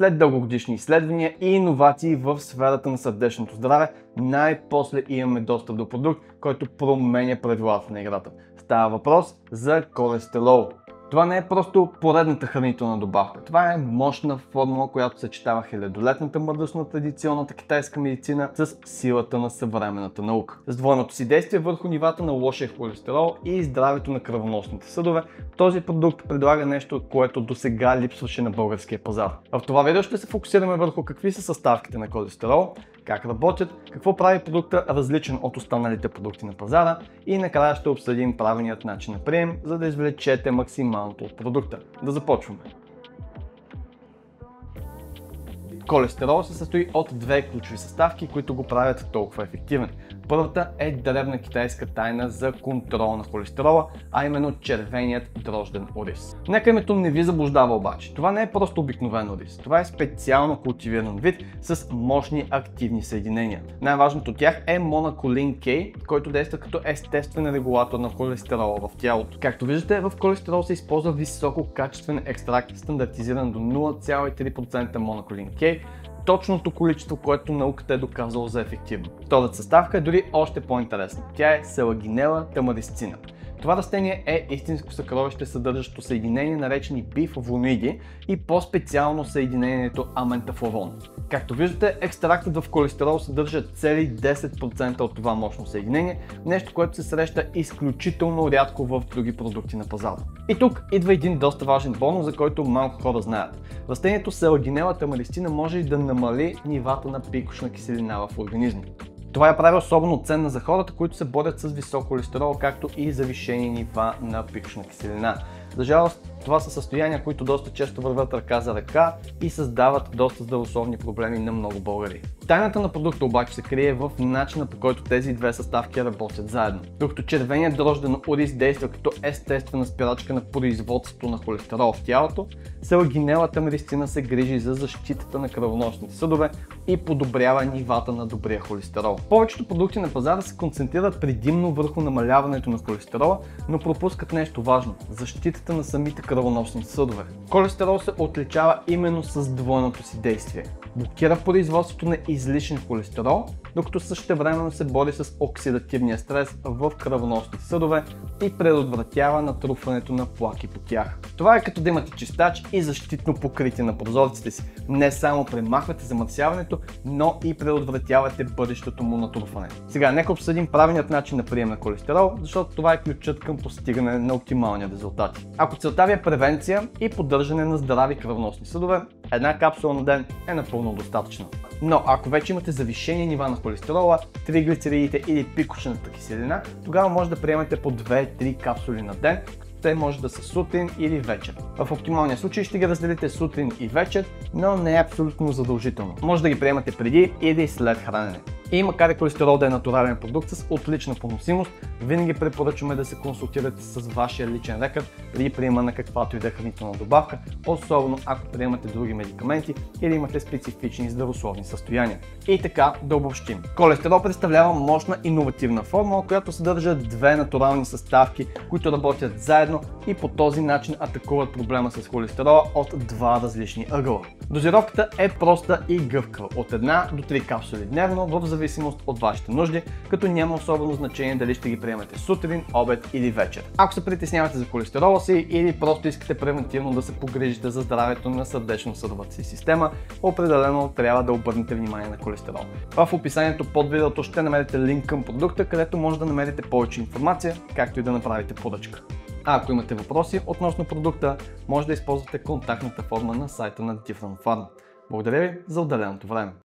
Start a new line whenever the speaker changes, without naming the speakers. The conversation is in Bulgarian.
След дългогодишни изследвания и иновации в сферата на сърдечното здраве, най-после имаме достъп до продукт, който променя правилата на играта. Става въпрос за колестерол. Това не е просто поредната хранителна добавка. Това е мощна формула, която съчетава хилядолетната мъдрост на традиционната китайска медицина с силата на съвременната наука. С двойното си действие върху нивата на лошия холестерол и здравето на кръвоносните съдове, този продукт предлага нещо, което досега липсваше на българския пазар. В това видео ще се фокусираме върху какви са съставките на колестерол, как работят, какво прави продукта различен от останалите продукти на пазара и накрая ще обсъдим правилният начин на прием, за да извлечете максималното от продукта. Да започваме! Колестерол се състои от две ключови съставки, които го правят толкова ефективен. Първата е древна китайска тайна за контрол на холестерола, а именно червеният дрожден ориз. Нека името не ви заблуждава обаче. Това не е просто обикновен ориз. Това е специално култивиран вид с мощни активни съединения. Най-важното от тях е моноколин K, който действа като естествен регулатор на холестерола в тялото. Както виждате, в колестерол се използва висококачествен екстракт, стандартизиран до 0,3% моноколин K, точното количество, което науката е доказала за ефективно. Втората съставка е дори още по-интересна. Тя е Селагинела тамарисцина. Това растение е истинско съкровище, съдържащо съединения, наречени бифлавоноиди и по-специално съединението аментафлавон. Както виждате, екстрактът в колестерол съдържа цели 10% от това мощно съединение, нещо, което се среща изключително рядко в други продукти на пазара. И тук идва един доста важен бонус, за който малко хора знаят. Растението Селагинела тамарисцина може и да намали нивата на пикошна киселина в организма. Това я прави особено ценна за хората, които се борят с висок холестерол, както и завишени нива на пикошна киселина. За жалост, това са състояния, които доста често вървят ръка за ръка и създават доста здравословни проблеми на много българи. Тайната на продукта обаче се крие в начина, по който тези две съставки работят заедно. Докато червеният дрожден ориз действа като естествена спирачка на производството на холестерол в тялото, Селагинела тамарисцина се грижи за защитата на кръвоносните съдове и подобрява нивата на добрия холестерол. Повечето продукти на пазара се концентрират предимно върху намаляването на холестерола, но пропускат нещо важно – защитата на самите кръвоносни съдове. Колестерол се отличава именно с двойното си действие. Блокира производството на излишен холестерол, докато същевременно се бори с оксидативния стрес в кръвоносните съдове и предотвратява натрупването на плаки по тях. Това е като да имате чистач и защитно покритие на прозорците си. Не само премахвате замърсяването, но и предотвратявате бъдещото му натрупване. Сега нека обсъдим правилният начин на прием на колестерол, защото това е ключът към постигане на оптимални резултати. Ако целта ви е превенция и поддържане на здрави кръвоносни съдове, една капсула на ден е напълно достатъчна. Но ако вече имате завишени нива на холестерола, триглицеридите или пикошната киселина, тогава може да приемате по 2-3 капсули на ден, те може да са сутрин или вечер. В оптималния случай ще ги разделите сутрин и вечер, но не е абсолютно задължително. Може да ги приемате преди или след хранене. И макар и колестерол да е натурален продукт с отлична поносимост, винаги препоръчваме да се консултирате с вашия личен лекар при приема на каквато и да е хранителна добавка, особено ако приемате други медикаменти или имате специфични здравословни състояния. И така да обобщим. Колестерол представлява мощна иновативна формула, която съдържа две натурални съставки, които работят заедно и по този начин атакуват проблема с холестерола от два различни ъгъла. Дозировката е проста и гъвкава, от 1 до 3 капсули дневно в зависимост от вашите нужди, като няма особено значение дали ще ги приемате сутрин, обед или вечер. Ако се притеснявате за холестерола си или просто искате превентивно да се погрижите за здравето на сърдечно-съдовата си система, определено трябва да обърнете внимание на колестерол. В описанието под видеото ще намерите линк към продукта, където може да намерите повече информация, както и да направите поръчка. А ако имате въпроси относно продукта, може да използвате контактната форма на сайта на Different Pharma. Благодаря ви за отделеното време.